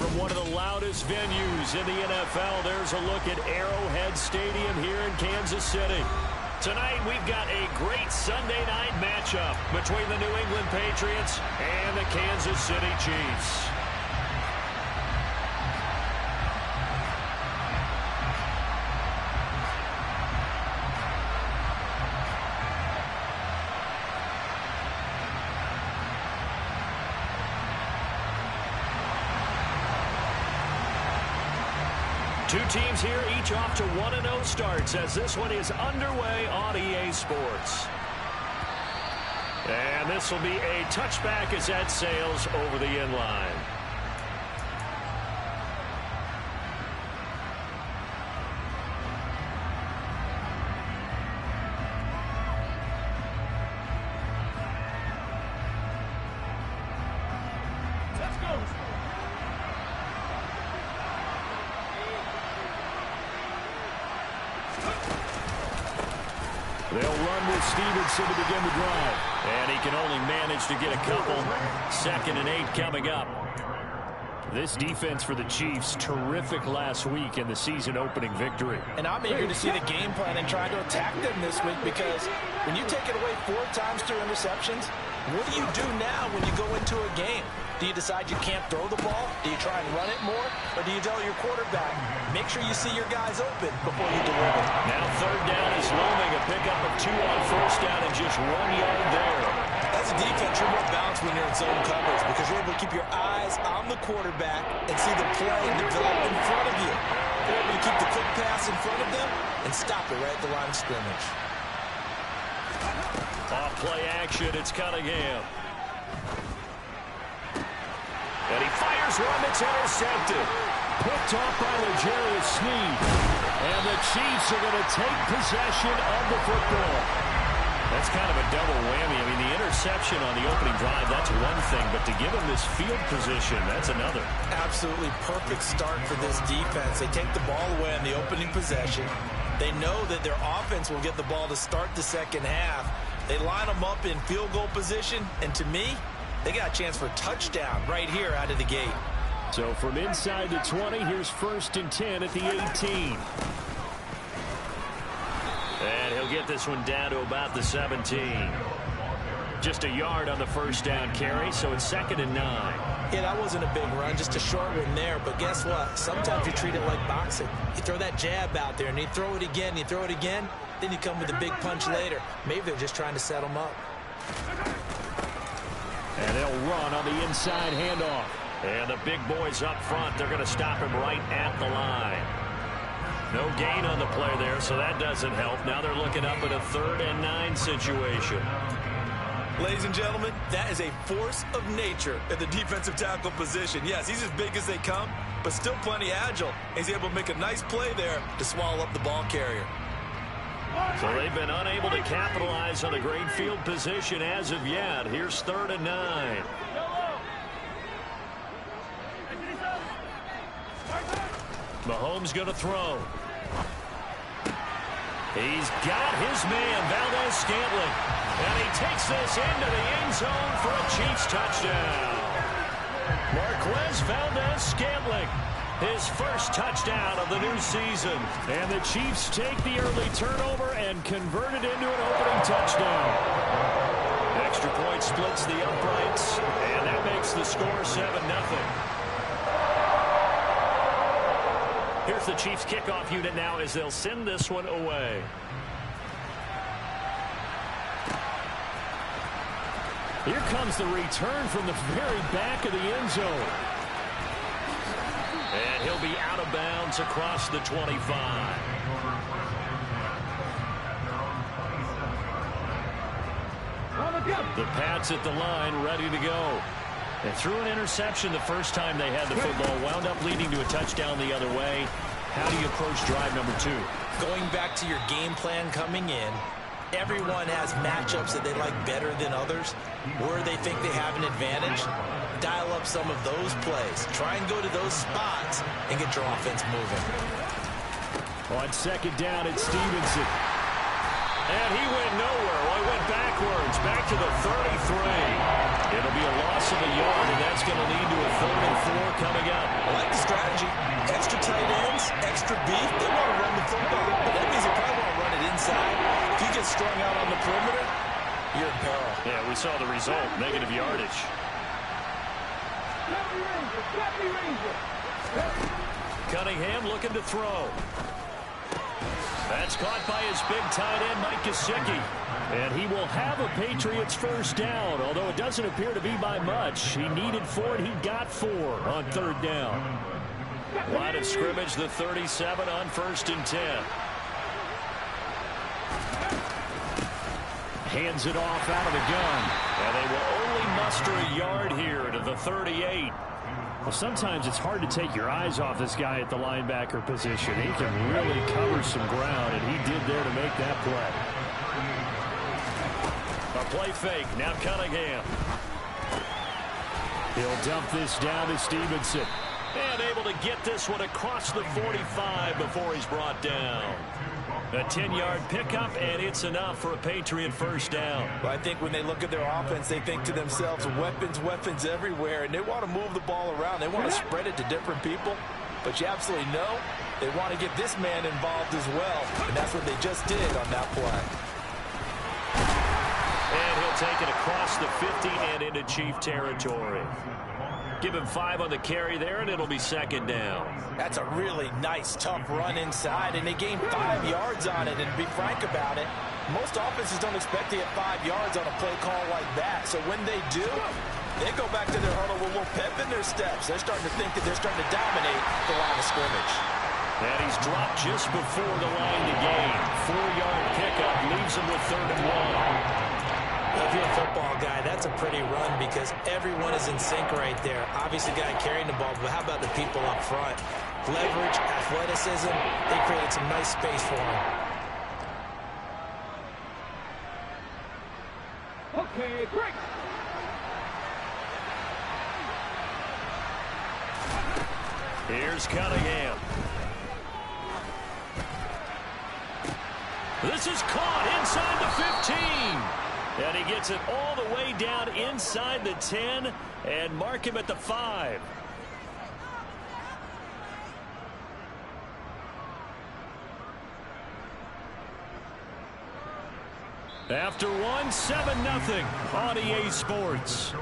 from one of the loudest venues in the NFL. There's a look at Arrowhead Stadium here in Kansas City. Tonight, we've got a great Sunday night matchup between the New England Patriots and the Kansas City Chiefs. Two teams here, each off to 1-0 starts as this one is underway on EA Sports. And this will be a touchback as that sails over the end line. They'll run with Stevenson to begin the drive. And he can only manage to get a couple. 2nd and 8 coming up. This defense for the Chiefs, terrific last week in the season-opening victory. And I'm eager to see the game plan and try to attack them this week, because when you take it away 4 times through interceptions, what do you do now when you go into a game? Do you decide you can't throw the ball? Do you try and run it more? Or do you tell your quarterback, make sure you see your guys open before you deliver? Now 3rd down is looming. A pickup of 2 on 1st down and just 1 yard there. As a defense, you're more balanced when you're in zone coverage because you're able to keep your eyes on the quarterback and see the play develop in front of you. You're able to keep the quick pass in front of them and stop it right at the line of scrimmage. Off play action, it's Cunningham. And he fires one that's intercepted. Picked off by L'Jarius Sneed. And the Chiefs are going to take possession of the football. That's kind of a double whammy. I mean, the interception on the opening drive, that's one thing. But to give him this field position, that's another. Absolutely perfect start for this defense. They take the ball away on the opening possession. They know that their offense will get the ball to start the second half. They line them up in field goal position. And to me, they got a chance for a touchdown right here out of the gate. So from inside the 20, here's 1st and 10 at the 18. And he'll get this one down to about the 17. Just a yard on the 1st down carry, so it's 2nd and 9. Yeah, that wasn't a big run, just a short one there. But guess what? Sometimes you treat it like boxing. You throw that jab out there, and you throw it again, then you come with a big punch later. Maybe they're just trying to set them up. And they'll run on the inside handoff. And the big boys up front, they're going to stop him right at the line. No gain on the play there, so that doesn't help. Now they're looking up at a 3rd and 9 situation. Ladies and gentlemen, that is a force of nature at the defensive tackle position. Yes, he's as big as they come, but still plenty agile. He's able to make a nice play there to swallow up the ball carrier. So they've been unable to capitalize on a great field position as of yet. Here's 3rd and 9. Mahomes going to throw. He's got his man, Valdez-Scantling. And he takes this into the end zone for a Chiefs touchdown. Marquez Valdez-Scantling, his first touchdown of the new season. And the Chiefs take the early turnover and convert it into an opening touchdown. Extra point splits the uprights, and that makes the score 7-0. Here's the Chiefs kickoff unit now as they'll send this one away. Here comes the return from the very back of the end zone. And he'll be out of bounds across the 25. The Pats at the line, ready to go. They threw an interception the first time they had the football, wound up leading to a touchdown the other way. How do you approach drive number 2? Going back to your game plan coming in, everyone has matchups that they like better than others. Where they think they have an advantage, dial up some of those plays. Try and go to those spots and get your offense moving. On 2nd down, it's Stevenson. And he went nowhere. Well, he went backwards, back to the 33. It'll be a loss of a yard, and that's going to lead to a 3rd and 4 coming up. I like you're in peril. Yeah, we saw the result, negative yardage. Cunningham looking to throw. That's caught by his big tight end, Mike Gesicki. And he will have a Patriots first down, although it doesn't appear to be by much. He needed 4, and he got 4 on 3rd down. Line of scrimmage, the 37 on 1st and 10. Hands it off out of the gun. And they will only muster a yard here to the 38. Well, sometimes it's hard to take your eyes off this guy at the linebacker position. He can really cover some ground, and he did there to make that play. A play fake. Now Cunningham. He'll dump this down to Stevenson. And able to get this one across the 45 before he's brought down. A 10-yard pickup, and it's enough for a Patriot first down. Well, I think when they look at their offense, they think to themselves, weapons, weapons everywhere, and they want to move the ball around. They want to spread it to different people, but you absolutely know they want to get this man involved as well, and that's what they just did on that play. And he'll take it across the 50 and into Chief territory. Give him 5 on the carry there, and it'll be 2nd down. That's a really nice, tough run inside, and they gained 5 yards on it. And to be frank about it, most offenses don't expect to get 5 yards on a play call like that. So when they do, they go back to their huddle with a little pep in their steps. They're starting to think that they're starting to dominate the line of scrimmage. And he's dropped just before the line to gain. 4-yard pickup leaves him with 3rd and 1. If you're a football guy, that's a pretty run because everyone is in sync right there. Obviously, the guy carrying the ball, but how about the people up front? Leverage, athleticism, they created some nice space for him. Okay, break. Here's Cunningham. This is caught inside the 15. And he gets it all the way down inside the 10 and mark him at the 5. After 1, 7-0 on EA Sports.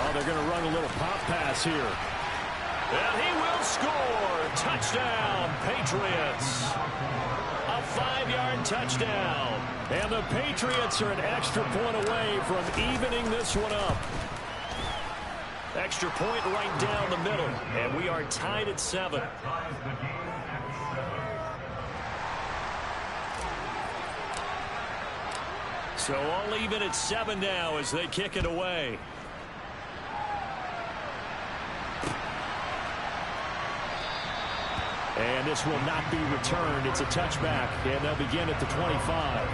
Oh, they're going to run a little pop pass here. And he will score. Touchdown, Patriots. A 5-yard touchdown. And the Patriots are an extra point away from evening this one up. Extra point right down the middle. And we are tied at 7. So all even at 7 now as they kick it away. And this will not be returned. It's a touchback, and they'll begin at the 25.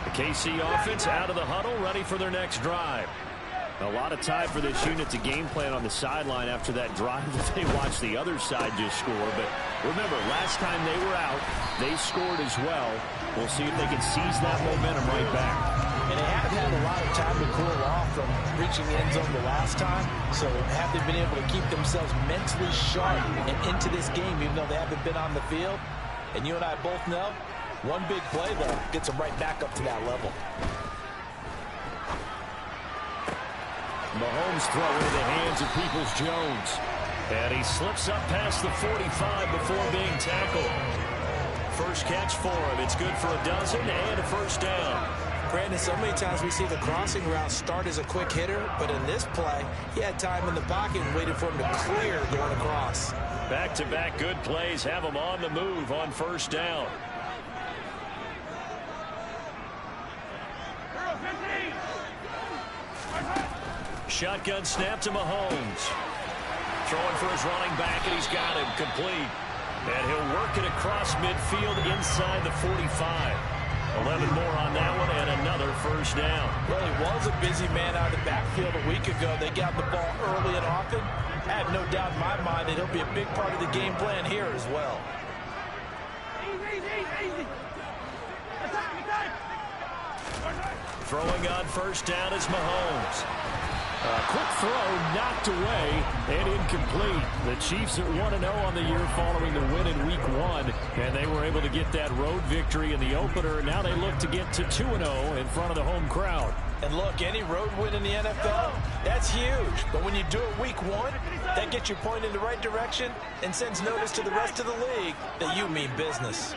The KC offense out of the huddle, ready for their next drive. A lot of time for this unit to game plan on the sideline after that drive that they watched the other side just score. But remember, last time they were out, they scored as well. We'll see if they can seize that momentum right back. And they haven't had a lot of time to cool off from reaching the end zone the last time. So have they been able to keep themselves mentally sharp and into this game, even though they haven't been on the field? And you and I both know, one big play, though, gets them right back up to that level. Mahomes throw into the hands of Peoples-Jones. And he slips up past the 45 before being tackled. First catch for him. It's good for a dozen and a first down. Brandon, so many times we see the crossing route start as a quick hitter, but in this play, he had time in the pocket and waited for him to clear going across. Back-to-back good plays have him on the move on first down. Shotgun snap to Mahomes. Throwing for his running back, and he's got him complete. And he'll work it across midfield inside the 45. 11 more on that one and another first down. Well, he was a busy man out of the backfield a week ago. They got the ball early and often. I have no doubt in my mind that he'll be a big part of the game plan here as well. Throwing on first down is Mahomes. Quick throw knocked away and incomplete. The Chiefs are 1-0 on the year following the win in Week 1, and they were able to get that road victory in the opener. Now they look to get to 2-0 in front of the home crowd. And look, any road win in the NFL, that's huge. But when you do it Week 1, that gets you pointed in the right direction and sends notice to the rest of the league that you mean business.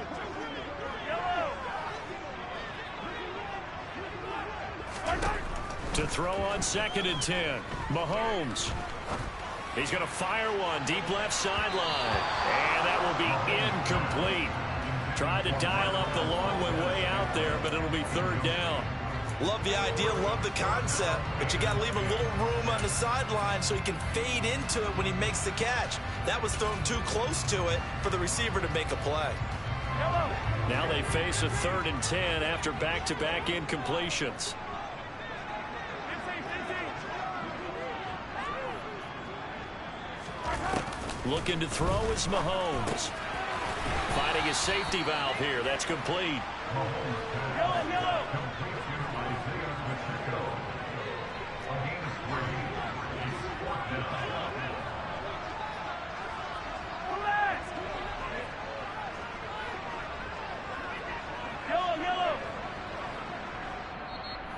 To throw on 2nd and 10, Mahomes. He's going to fire one deep left sideline. And that will be incomplete. Tried to dial up the long one way out there, but it'll be 3rd down. Love the idea, love the concept, but you got to leave a little room on the sideline so he can fade into it when he makes the catch. That was thrown too close to it for the receiver to make a play. Now they face a 3rd and 10 after back-to-back incompletions. Looking to throw is Mahomes. Finding his safety valve here. That's complete.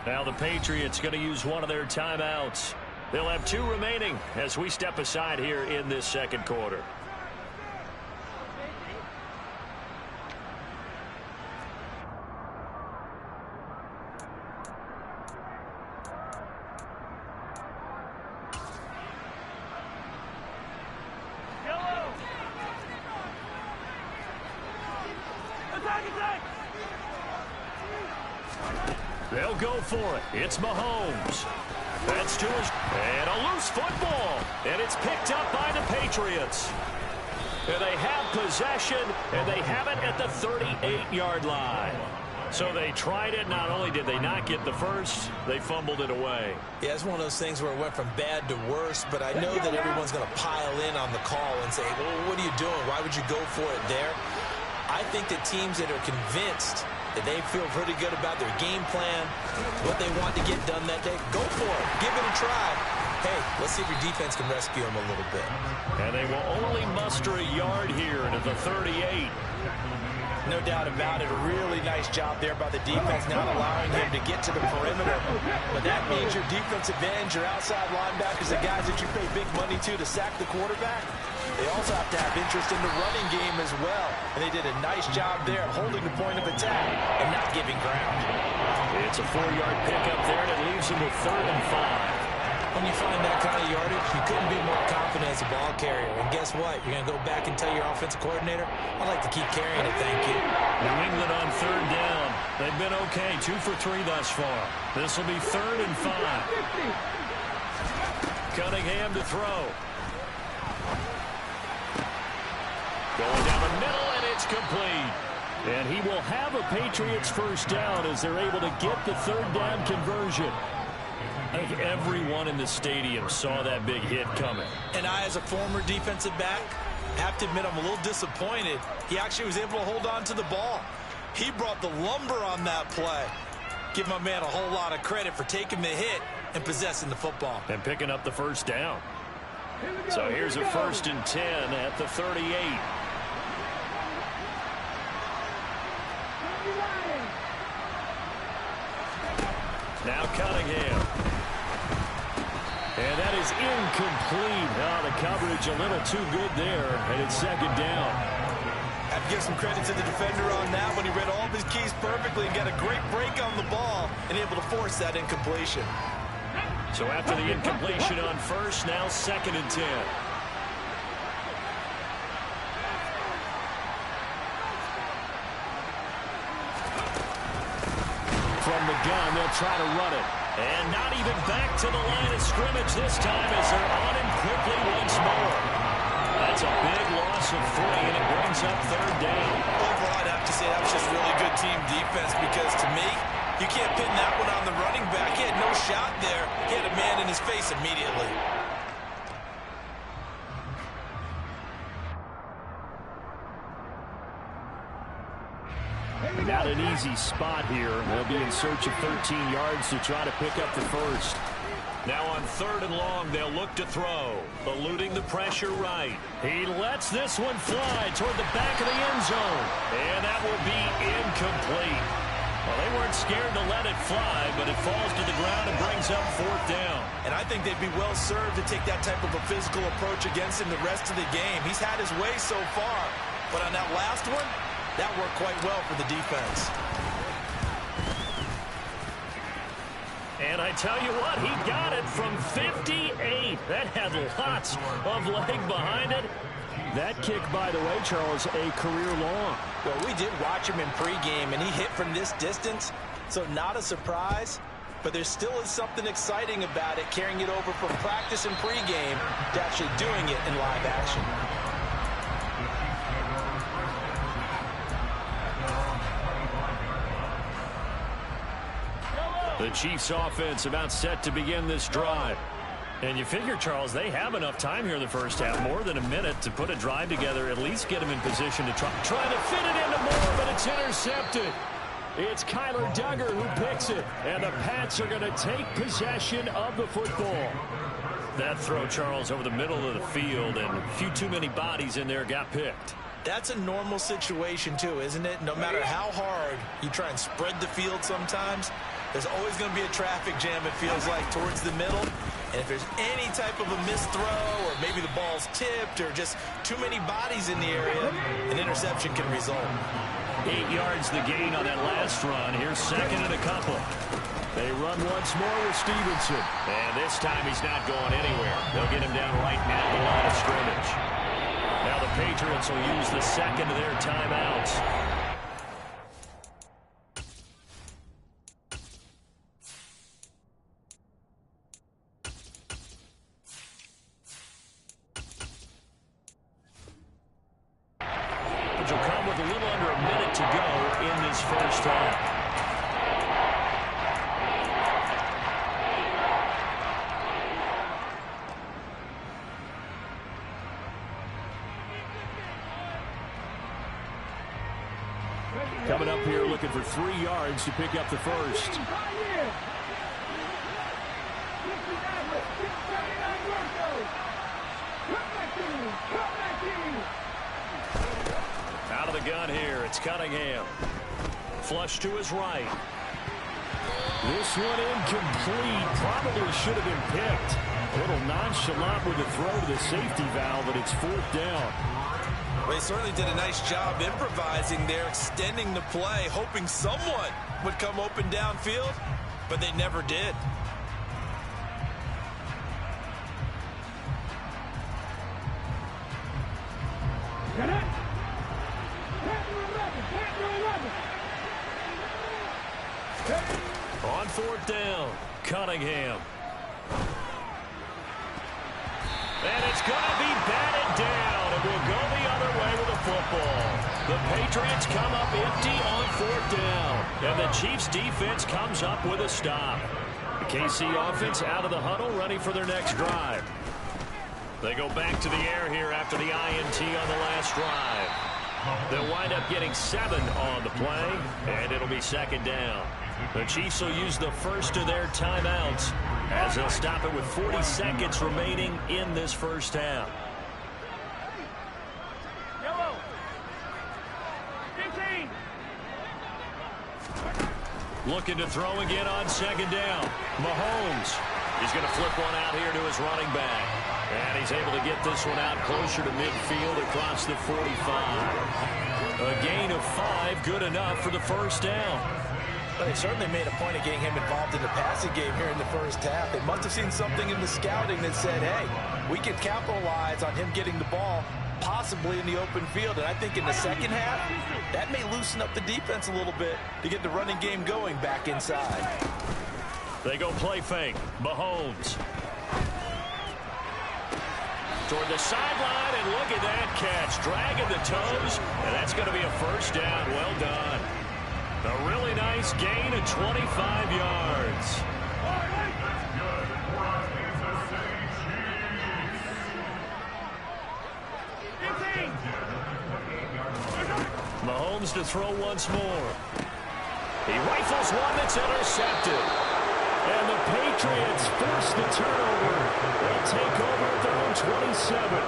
Now the Patriots going to use one of their timeouts. They'll have 2 remaining as we step aside here in this 2nd quarter. They'll go for it. It's Mahomes. That's to his, and a loose football, and it's picked up by the Patriots. And they have possession, and they have it at the 38-yard line. So they tried it. Not only did they not get the first, they fumbled it away. Yeah, it's one of those things where it went from bad to worse, but I know that everyone's going to pile in on the call and say, well, what are you doing? Why would you go for it there? I think that teams that are convinced that they feel pretty good about their game plan, what they want to get done that day, go for it. Give it a try. Hey, let's see if your defense can rescue them a little bit. And they will only muster a yard here at the 38. No doubt about it. A really nice job there by the defense, not allowing him to get to the perimeter. But that means your defensive ends, your outside linebackers, the guys that you pay big money to sack the quarterback, they also have to have interest in the running game as well. And they did a nice job there holding the point of attack and not giving ground. It's a 4-yard pickup there, and it leaves them with 3rd and 5. When you find that kind of yardage, you couldn't be more confident as a ball carrier. And guess what? You're going to go back and tell your offensive coordinator, I'd like to keep carrying it, thank you. New England on 3rd down. They've been okay, 2 for 3 thus far. This will be 3rd and 5. Cunningham to throw. Going down the middle, and it's complete. And he will have a Patriots first down as they're able to get the 3rd down conversion. I think everyone in the stadium saw that big hit coming. And I, as a former defensive back, have to admit I'm a little disappointed. He actually was able to hold on to the ball. He brought the lumber on that play. Give my man a whole lot of credit for taking the hit and possessing the football. And picking up the first down. So here's a 1st and 10 at the 38. Now Cunningham. And that is incomplete. Oh, the coverage a little too good there, and it's 2nd down. I have to give some credit to the defender on that one. He read all of his keys perfectly and got a great break on the ball and able to force that incompletion. So after the incompletion on first, now 2nd and 10. From the gun, they'll try to run it. And not even back to the line of scrimmage this time as they're on him quickly once more. That's a big loss of 3, and it brings up 3rd down. Overall, I'd have to say that was just really good team defense because, to me, you can't pin that one on the running back. He had no shot there. He had a man in his face immediately. Not an easy spot here. They'll be in search of 13 yards to try to pick up the first. Now on 3rd and long, they'll look to throw. Eluding the pressure right. He lets this one fly toward the back of the end zone. And that will be incomplete. Well, they weren't scared to let it fly, but it falls to the ground and brings up 4th down. And I think they'd be well served to take that type of a physical approach against him the rest of the game. He's had his way so far, but on that last one, that worked quite well for the defense. And I tell you what, he got it from 58. That had lots of leg behind it. That kick, by the way, Charles, a career long. Well, we did watch him in pregame, and he hit from this distance, so not a surprise. But there still is something exciting about it, carrying it over from practice and pregame to actually doing it in live action. The Chiefs offense about set to begin this drive. And you figure, Charles, they have enough time here in the first half, more than a minute, to put a drive together, at least get them in position to try to fit it into Moore, but it's intercepted. It's Kyler Duggar who picks it, and the Pats are going to take possession of the football. That throw, Charles, over the middle of the field, and a few too many bodies in there got picked. That's a normal situation, too, isn't it? No matter how hard you try and spread the field sometimes, there's always going to be a traffic jam, it feels like, towards the middle. And if there's any type of a missed throw, or maybe the ball's tipped, or just too many bodies in the area, an interception can result. 8 yards the gain on that last run. Here's 2nd and a couple. They run once more with Stevenson. And this time he's not going anywhere. They'll get him down right now at the line of scrimmage. Now the Patriots will use the 2nd of their timeouts. Which will come with a little under a minute to go in this first half. Coming up here looking for 3 yards to pick up the first. Out of the gun here, it's Cunningham. Flush to his right. This one incomplete. Probably should have been picked. A little nonchalant with the throw to the safety valve, but it's 4th down. Well, they certainly did a nice job improvising there, extending the play, hoping someone would come open downfield, but they never did. On 4th down, Cunningham. And it's going to be batted down, and we'll go the other way with the football. The Patriots come up empty on 4th down, and the Chiefs defense comes up with a stop. The KC offense out of the huddle, ready for their next drive. They go back to the air here after the INT on the last drive. They'll wind up getting 7 on the play, and it'll be 2nd down. The Chiefs will use the first of their timeouts as they'll stop it with 40 seconds remaining in this first half. Yellow. 15. Looking to throw again on 2nd down. Mahomes. He's going to flip one out here to his running back. And he's able to get this one out closer to midfield across the 45. A gain of 5, good enough for the first down. But they certainly made a point of getting him involved in the passing game here in the first half. They must have seen something in the scouting that said, hey, we can capitalize on him getting the ball possibly in the open field. And I think in the second half, that may loosen up the defense a little bit to get the running game going back inside. They go play fake. Mahomes. Toward the sideline, and look at that catch. Dragging the toes, and that's going to be a first down. Well done. A really nice gain of 25 yards. Mahomes to throw once more. He rifles one that's intercepted. And the Patriots force the turnover. They'll take over at their own 27.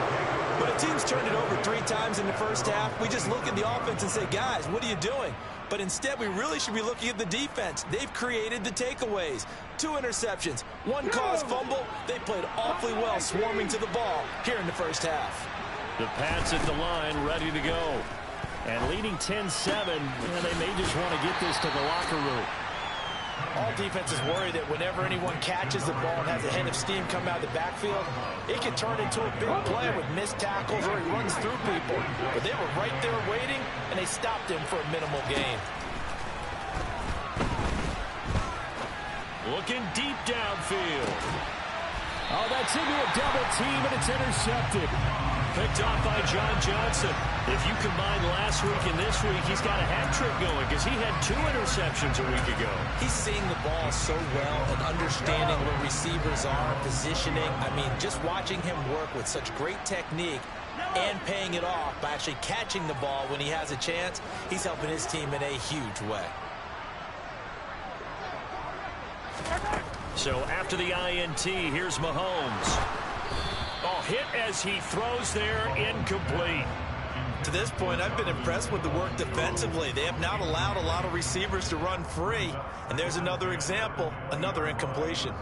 When a team's turned it over 3 times in the first half, we just look at the offense and say, guys, what are you doing? But instead, we really should be looking at the defense. They've created the takeaways. 2 interceptions, 1 caused fumble. They played awfully well swarming to the ball here in the first half. The Pats at the line, ready to go. And leading 10-7, they may just want to get this to the locker room. All defenses worry that whenever anyone catches the ball and has a head of steam come out of the backfield, it can turn into a big play with missed tackles or he runs through people. But they were right there waiting, and they stopped him for a minimal gain. Looking deep downfield. Oh, that's into a double team, and it's intercepted. Picked off by John Johnson. If you combine last week and this week, he's got a hat trick going because he had 2 interceptions a week ago. He's seeing the ball so well and understanding where receivers are, positioning. I mean, just watching him work with such great technique and paying it off by actually catching the ball when he has a chance, he's helping his team in a huge way. So after the INT, here's Mahomes. Oh, hit as he throws there, incomplete. To this point, I've been impressed with the work defensively. They have not allowed a lot of receivers to run free. And there's another example, another incompletion.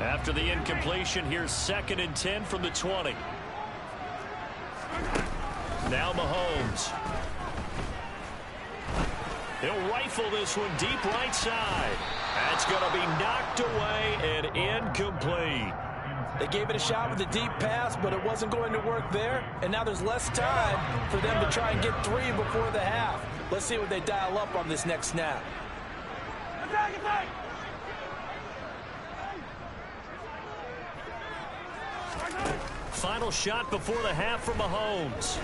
After the incompletion, here's 2nd and 10 from the 20. Now Mahomes. He'll rifle this one deep right side. That's going to be knocked away and incomplete. They gave it a shot with a deep pass, but it wasn't going to work there. And now there's less time for them to try and get 3 before the half. Let's see what they dial up on this next snap. Final shot before the half for Mahomes.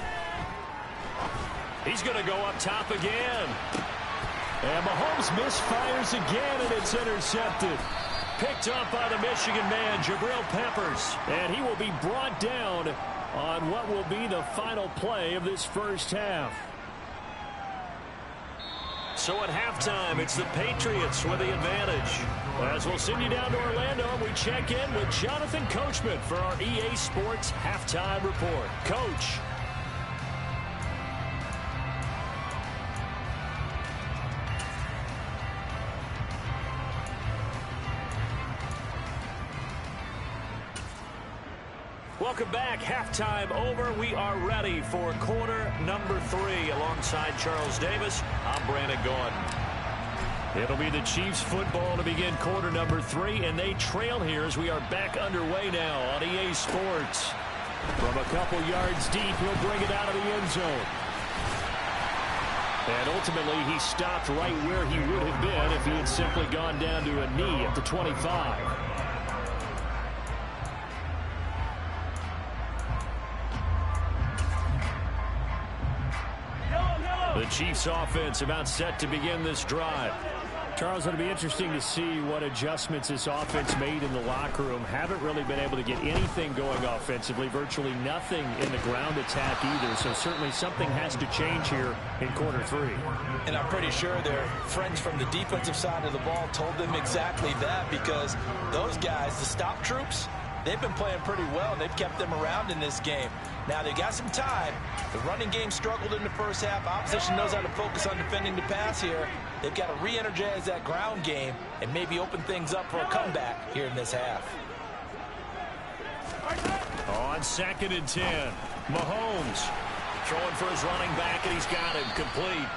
He's going to go up top again. And Mahomes misfires again, and it's intercepted. Picked up by the Michigan man, Jabril Peppers. And he will be brought down on what will be the final play of this first half. So at halftime, it's the Patriots with the advantage. As we'll send you down to Orlando, we check in with Jonathan Coachman for our EA Sports Halftime Report. Coach. Welcome back. Halftime over. We are ready for quarter number 3. Alongside Charles Davis, I'm Brandon Gordon. It'll be the Chiefs football to begin quarter number 3, and they trail here as we are back underway now on EA Sports. From a couple yards deep, he'll bring it out of the end zone. And ultimately, he stopped right where he would have been if he had simply gone down to a knee at the 25. The Chiefs offense about set to begin this drive. Charles, it'll be interesting to see what adjustments this offense made in the locker room. Haven't really been able to get anything going offensively, virtually nothing in the ground attack either. So certainly something has to change here in quarter 3. And I'm pretty sure their friends from the defensive side of the ball told them exactly that, because those guys, the stop troops, they've been playing pretty well, and they've kept them around in this game. Now, they've got some time. The running game struggled in the first half. Opposition knows how to focus on defending the pass here. They've got to re-energize that ground game and maybe open things up for a comeback here in this half. On 2nd and 10, Mahomes throwing for his running back, and he's got him complete.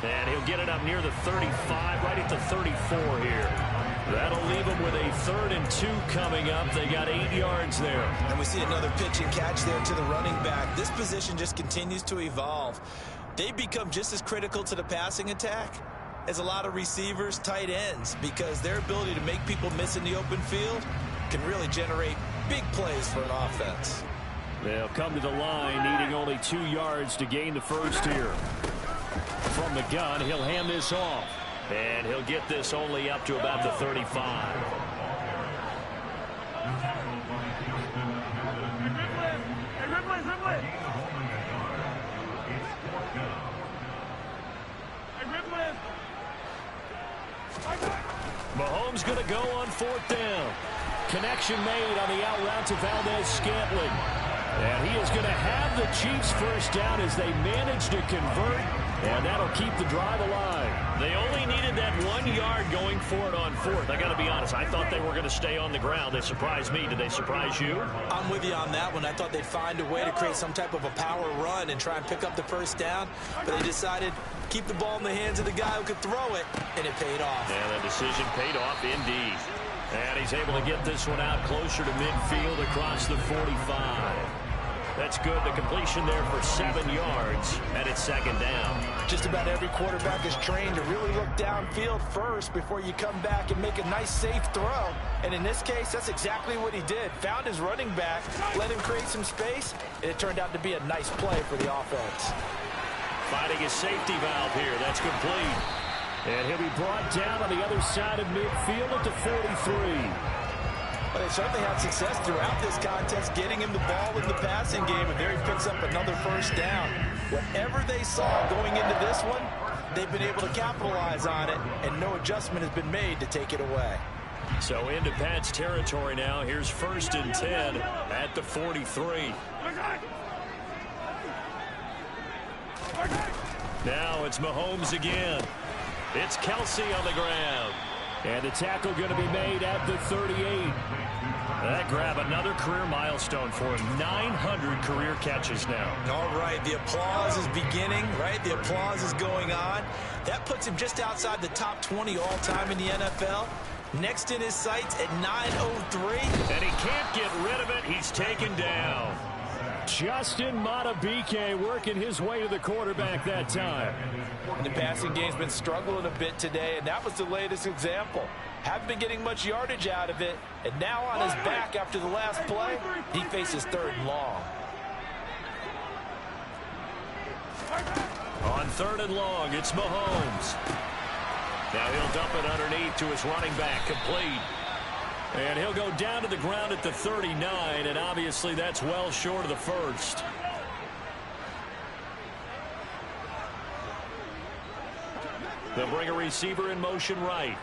And he'll get it up near the 35, right at the 34 here. That'll leave them with a 3rd and 2 coming up. They got 8 yards there. And we see another pitch and catch there to the running back. This position just continues to evolve. They've become just as critical to the passing attack is a lot of receivers, tight ends, because their ability to make people miss in the open field can really generate big plays for an offense. They'll come to the line, needing only 2 yards to gain the first here. From the gun, he'll hand this off. And he'll get this only up to about the 35. Mahomes going to go on 4th down. Connection made on the out route to Valdez-Scantling. And he is going to have the Chiefs first down as they manage to convert, and that'll keep the drive alive. They only needed that 1 yard going for it on 4th. I got to be honest, I thought they were going to stay on the ground. They surprised me. Did they surprise you? I'm with you on that one. I thought they'd find a way to create some type of a power run and try and pick up the first down, but they decided keep the ball in the hands of the guy who could throw it, and it paid off. Yeah, the decision paid off indeed. And he's able to get this one out closer to midfield across the 45. That's good. The completion there for 7 yards, and it's 2nd down. Just about every quarterback is trained to really look downfield first before you come back and make a nice, safe throw. And in this case, that's exactly what he did. Found his running back, let him create some space, and it turned out to be a nice play for the offense. Finding his safety valve here. That's complete. And he'll be brought down on the other side of midfield at the 43. But they certainly had success throughout this contest, getting him the ball in the passing game, and there he picks up another first down. Whatever they saw going into this one, they've been able to capitalize on it, and no adjustment has been made to take it away. So into Pat's territory now. Here's 1st and 10 at the 43. Now it's Mahomes again. It's Kelsey on the ground. And the tackle going to be made at the 38. That grab another career milestone for him. 900 career catches now. All right, the applause is beginning, right? The applause is going on. That puts him just outside the top 20 all-time in the NFL. Next in his sights at 903. And he can't get rid of it. He's taken down. Justin Madubuike working his way to the quarterback that time. The passing game's been struggling a bit today, and that was the latest example. Haven't been getting much yardage out of it, and now on his back after the last play, he faces 3rd and long. On 3rd and long, it's Mahomes. Now he'll dump it underneath to his running back, complete. And he'll go down to the ground at the 39, and obviously that's well short of the first. They'll bring a receiver in motion right.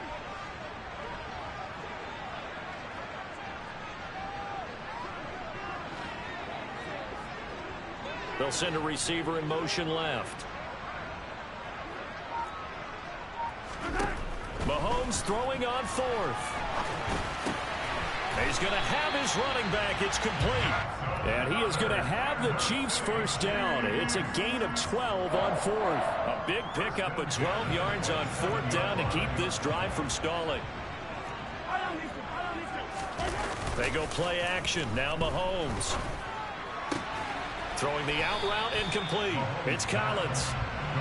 They'll send a receiver in motion left. Mahomes throwing on 4th. He's going to have his running back. It's complete. And he is going to have the Chiefs first down. It's a gain of 12 on 4th. A big pickup of 12 yards on 4th down to keep this drive from stalling. They go play action. Now Mahomes. Throwing the out route incomplete. It's Collins.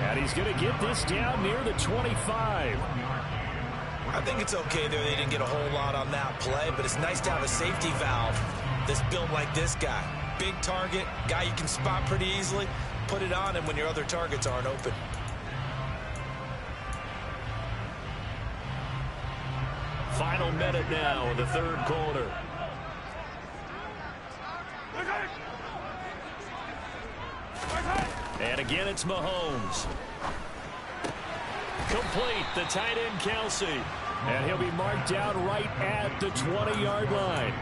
And he's going to get this down near the 25. I think it's okay there. They didn't get a whole lot on that play, but it's nice to have a safety valve that's built like this guy. Big target, guy you can spot pretty easily. Put it on him when your other targets aren't open. Final minute now in the 3rd quarter. And again, it's Mahomes. Complete, the tight end, Kelsey. And he'll be marked down right at the 20-yard line.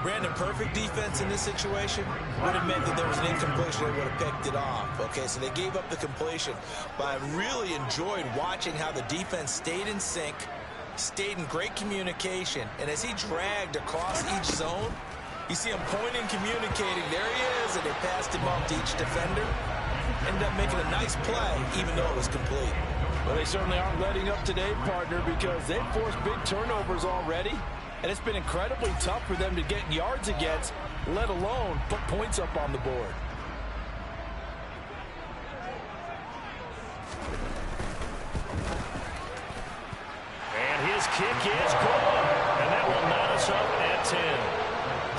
Brandon, perfect defense in this situation would have meant that there was an incompletion. They would have picked it off. Okay, so they gave up the completion. But I really enjoyed watching how the defense stayed in sync, stayed in great communication. And as he dragged across each zone, you see him pointing, communicating. There he is, and they passed him off to each defender. Ended up making a nice play, even though it was complete. Well, they certainly aren't letting up today, partner, because they've forced big turnovers already. And it's been incredibly tough for them to get yards against, let alone put points up on the board.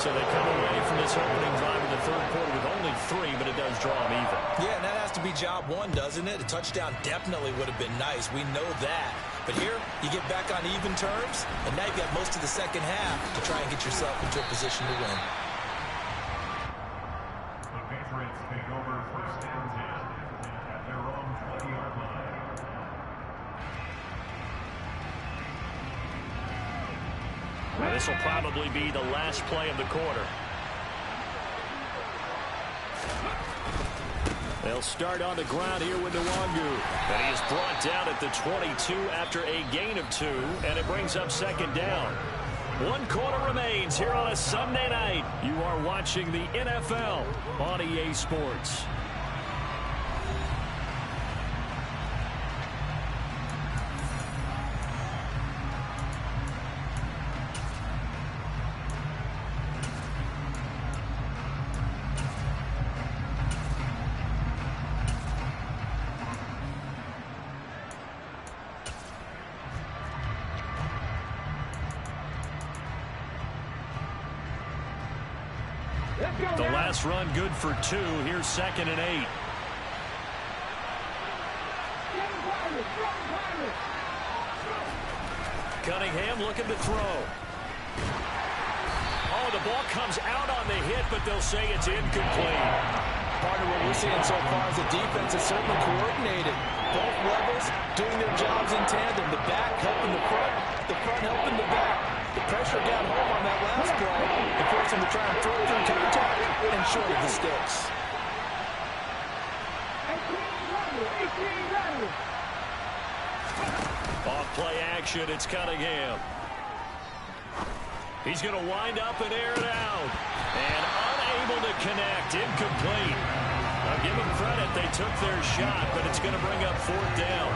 So they come away from this opening drive in the third quarter with only 3, but it does draw them even. Yeah, and that has to be job one, doesn't it? A touchdown definitely would have been nice. We know that. But here, you get back on even terms, and now you've got most of the second half to try and get yourself into a position to win. The Patriots take over first and 10 at their own 20-yard line. This will probably be the last play of the quarter. They'll start on the ground here with Nwangu. And he is brought down at the 22 after a gain of 2, and it brings up second down. 1 quarter remains here on a Sunday night. You are watching the NFL on EA Sports. The last run good for 2. Here's 2nd and 8. Cunningham looking to throw. Oh, the ball comes out on the hit, but they'll say it's incomplete. Partner, what we're seeing so far is the defense is certainly coordinated. Both levels doing their jobs in tandem. The back helping the front helping the back. The pressure got home on that last play and forced him to try and throw through contact and short of the sticks. Off play action, it's Cunningham. He's going to wind up and air it out. And unable to connect, incomplete. I'll give them credit, they took their shot, but it's going to bring up 4th down.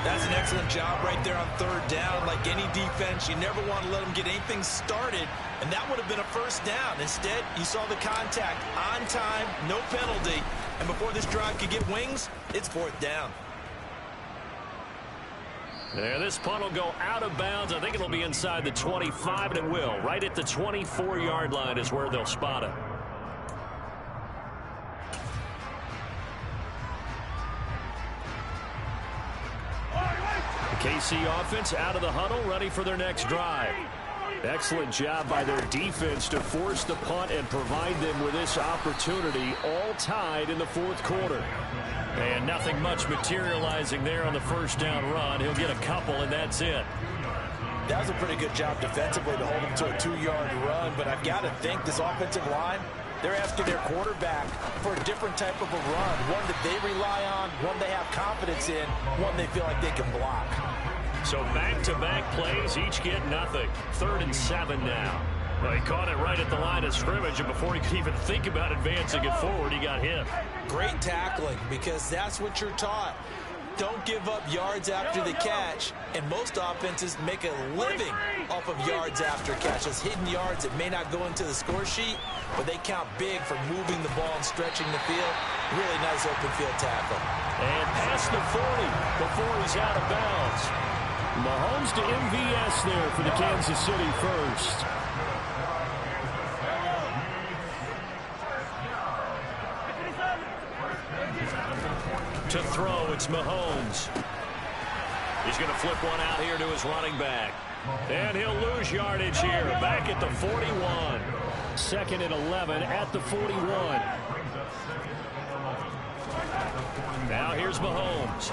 That's an excellent job right there on 3rd down. Like any defense, you never want to let them get anything started, and that would have been a 1st down. Instead, you saw the contact on time, no penalty, and before this drive could get wings, it's 4th down. And this punt will go out of bounds. I think it'll be inside the 25, and it will. Right at the 24-yard line is where they'll spot it. The KC offense out of the huddle, ready for their next drive. Excellent job by their defense to force the punt and provide them with this opportunity, all tied in the 4th quarter. And nothing much materializing there on the 1st down run. He'll get a couple, and that's it. That was a pretty good job defensively to hold him to a 2-yard run, but I've got to think this offensive line, they're asking their quarterback for a different type of a run, one that they rely on, one they have confidence in, one they feel like they can block. So back-to-back plays, each get nothing. 3rd and 7 now. Well, he caught it right at the line of scrimmage, and before he could even think about advancing it forward, he got hit. Great tackling, because that's what you're taught. Don't give up yards after the catch, and most offenses make a living off of yards after catches. Hidden yards that may not go into the score sheet, but they count big for moving the ball and stretching the field. Really nice open field tackle. And past the 40 before he's out of bounds. Mahomes to MVS there for the Kansas City first. To throw, it's Mahomes. He's going to flip one out here to his running back. And he'll lose yardage here, back at the 41. 2nd and 11 at the 41. Now here's Mahomes.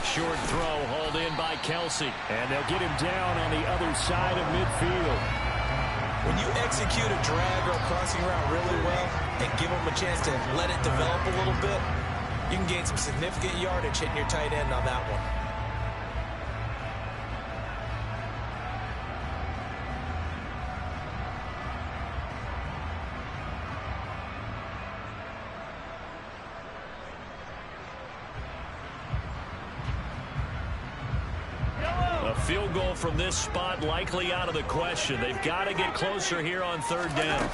Short throw hauled in by Kelsey. And they'll get him down on the other side of midfield. When you execute a drag or a crossing route really well and give them a chance to let it develop a little bit, you can gain some significant yardage hitting your tight end on that one. A field goal from this spot likely out of the question. They've got to get closer here on 3rd down.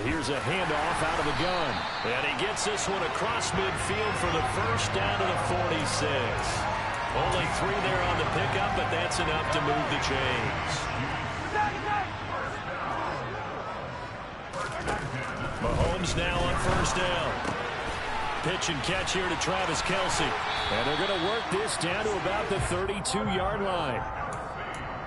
Here's a handoff out of the gun. And he gets this one across midfield for the 1st down to the 46. Only 3 there on the pickup, but that's enough to move the chains. first down. Pitch and catch here to Travis Kelce. And they're going to work this down to about the 32-yard line.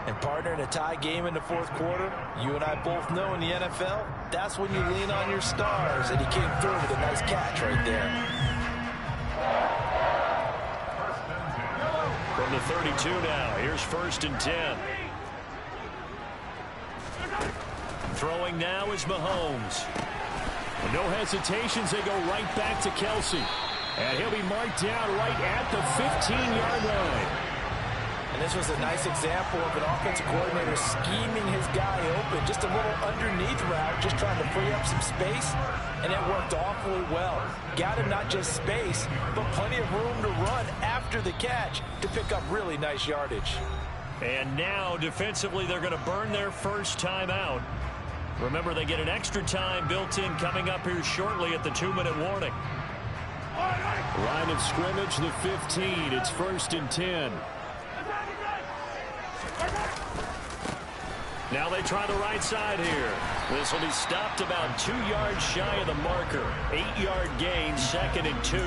And partner, in a tie game in the fourth quarter, you and I both know in the NFL, that's when you lean on your stars, and he came through with a nice catch right there. From the 32 now, here's 1st and 10. Throwing now is Mahomes. No hesitations, they go right back to Kelce. And he'll be marked down right at the 15-yard line. And this was a nice example of an offensive coordinator scheming his guy open. Just a little underneath route, just trying to free up some space. And it worked awfully well. Got him not just space, but plenty of room to run after the catch to pick up really nice yardage. And now, defensively, they're going to burn their first time out. Remember, they get an extra time built in coming up here shortly at the 2-minute warning. Line of scrimmage, the 15. It's 1st and 10. Now they try the right side here. This will be stopped about 2 yards shy of the marker. 8-yard gain, 2nd and 2.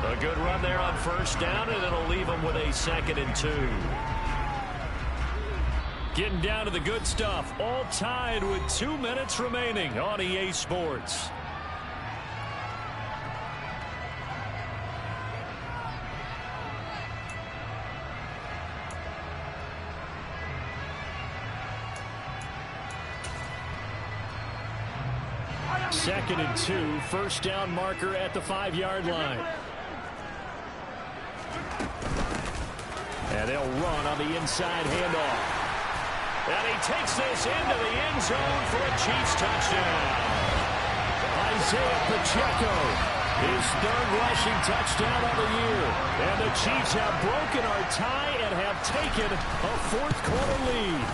A good run there on first down, and it'll leave them with a 2nd and 2. Getting down to the good stuff. All tied with 2 minutes remaining on EA Sports. Second and 2, first down marker at the 5-yard line. And they'll run on the inside handoff. And he takes this into the end zone for a Chiefs touchdown. Isaiah Pacheco, his 3rd rushing touchdown of the year. And the Chiefs have broken our tie and have taken a 4th quarter lead.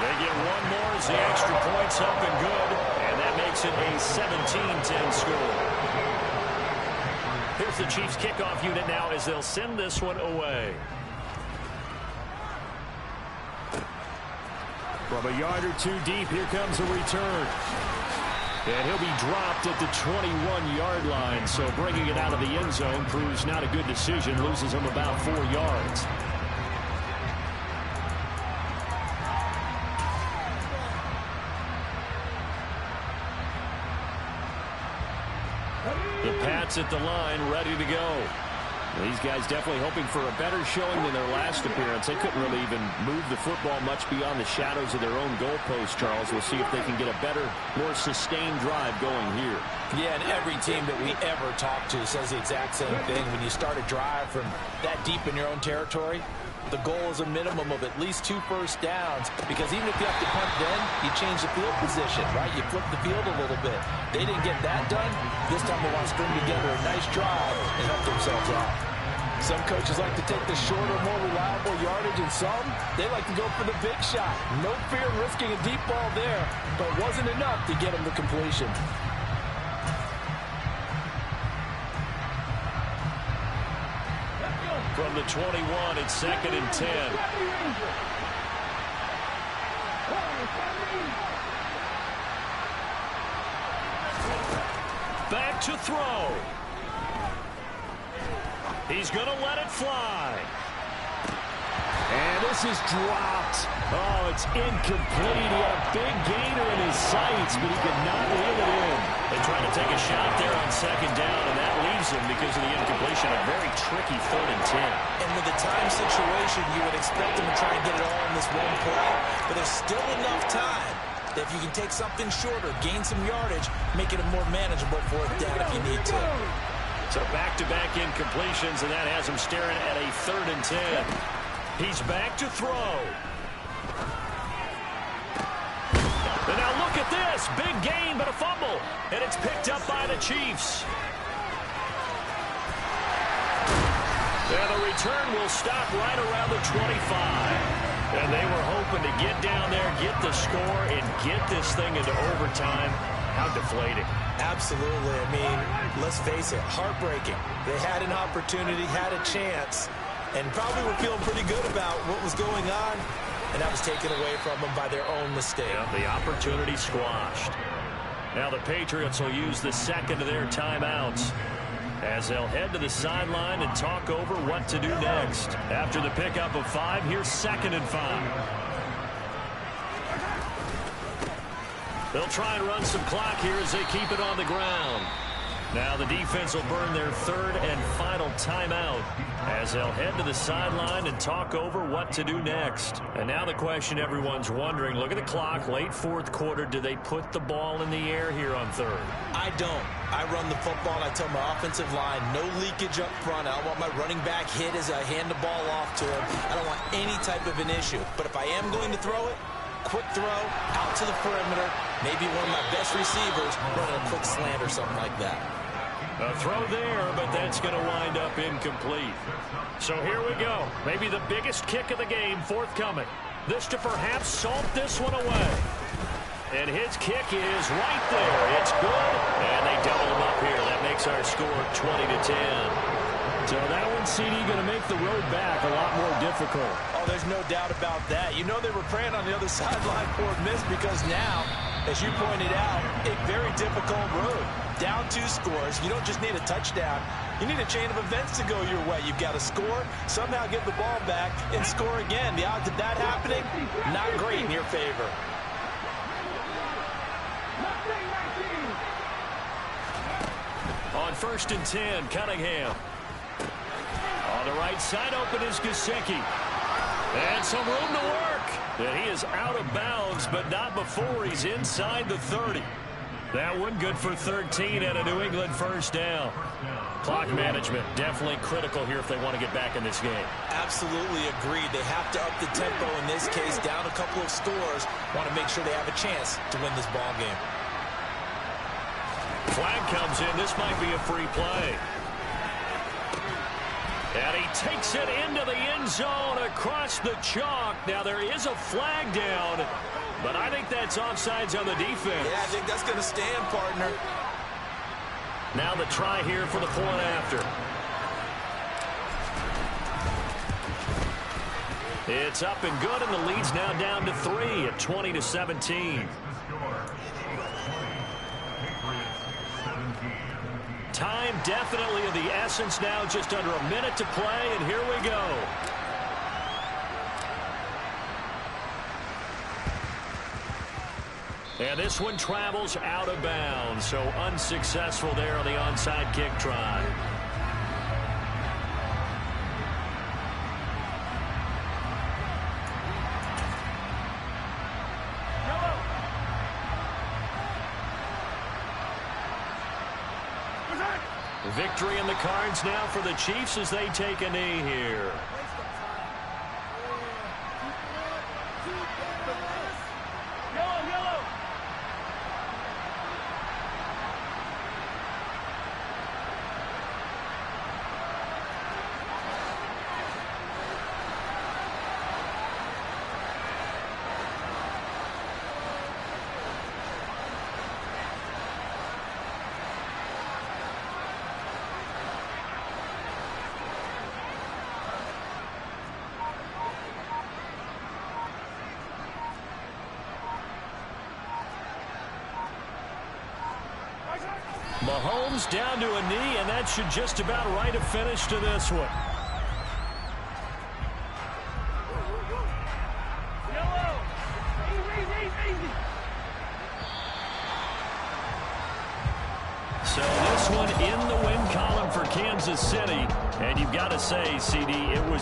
They get one more as the extra point's up and good. And that makes it a 17-10 score. Here's the Chiefs kickoff unit now as they'll send this one away. From a yard or 2 deep, here comes a return. And he'll be dropped at the 21-yard line. So bringing it out of the end zone proves not a good decision. Loses him about 4 yards. The Pats at the line, ready to go. These guys definitely hoping for a better showing than their last appearance. They couldn't really even move the football much beyond the shadows of their own goalpost, Charles. We'll see if they can get a better, more sustained drive going here. Yeah, and every team that we ever talk to says the exact same thing. When you start a drive from that deep in your own territory, the goal is a minimum of at least 2 first downs, because even if you have to punt then, you change the field position, right? You flip the field a little bit. They didn't get that done. This time they want to string together a nice drive and help themselves out. Some coaches like to take the shorter, more reliable yardage, and some, they like to go for the big shot. No fear in risking a deep ball there, but it wasn't enough to get them to completion. From the 21, it's 2nd and 10. Back to throw. He's going to let it fly. And this is dropped. Oh, it's incomplete. He had a big gainer in his sights, but he could not reel it in. They try to take a shot there on 2nd down, and that leaves him because of the incompletion. A very tricky 3rd and 10. And with the time situation, you would expect him to try and get it all in this one play, but there's still enough time that if you can take something shorter, gain some yardage, make it a more manageable 4th down if you need to. So back-to-back incompletions, and that has him staring at a 3rd and 10. He's back to throw. And now look at this. Big gain, but a fumble. And it's picked up by the Chiefs. And the return will stop right around the 25. And they were hoping to get down there, get the score, and get this thing into overtime. How deflating. Absolutely. I mean, let's face it, heartbreaking. They had an opportunity, had a chance, and probably were feeling pretty good about what was going on, and that was taken away from them by their own mistake. Yeah, the opportunity squashed. Now the Patriots will use the second of their timeouts as they'll head to the sideline and talk over what to do next. After the pickup of 5, here's 2nd and 5. They'll try and run some clock here as they keep it on the ground. Now the defense will burn their 3rd and final timeout as they'll head to the sideline and talk over what to do next. And now the question everyone's wondering, look at the clock, late 4th quarter, do they put the ball in the air here on 3rd? I don't. I run the football and I tell my offensive line, no leakage up front. I don't want my running back hit as I hand the ball off to him. I don't want any type of an issue. But if I am going to throw it, quick throw, out to the perimeter, maybe one of my best receivers running a quick slant or something like that. A throw there, but that's going to wind up incomplete. So here we go. Maybe the biggest kick of the game forthcoming. This to perhaps salt this one away. And his kick is right there. It's good. And they double him up here. That makes our score 20-10. So that one, CD, going to make the road back a lot more difficult. Oh, there's no doubt about that. You know they were praying on the other sideline for a miss because now, as you pointed out, a very difficult road. Down 2 scores. You don't just need a touchdown. You need a chain of events to go your way. You've got to score, somehow get the ball back, and score again. The odds of that happening, not great in your favor. On 1st and 10, Cunningham. On the right side, open is Gesicki. And some room to work. And he is out of bounds, but not before he's inside the 30. That one good for 13 and a New England 1st down. Clock management definitely critical here if they want to get back in this game. Absolutely agreed. They have to up the tempo in this case, down a couple of scores. Want to make sure they have a chance to win this ball game. Flag comes in. This might be a free play. And he takes it into the end zone across the chalk. Now there is a flag down, but I think that's offsides on the defense. Yeah, I think that's going to stand, partner. Now the try here for the point after. It's up and good, and the lead's now down to 3 at 20-17. Time definitely of the essence now, just under a minute to play, and here we go. And this one travels out of bounds, so unsuccessful there on the onside kick try. Victory in the cards now for the Chiefs as they take a knee here. Mahomes down to a knee, and that should just about write a finish to this one. So this one in the win column for Kansas City, and you've got to say, CD, it was the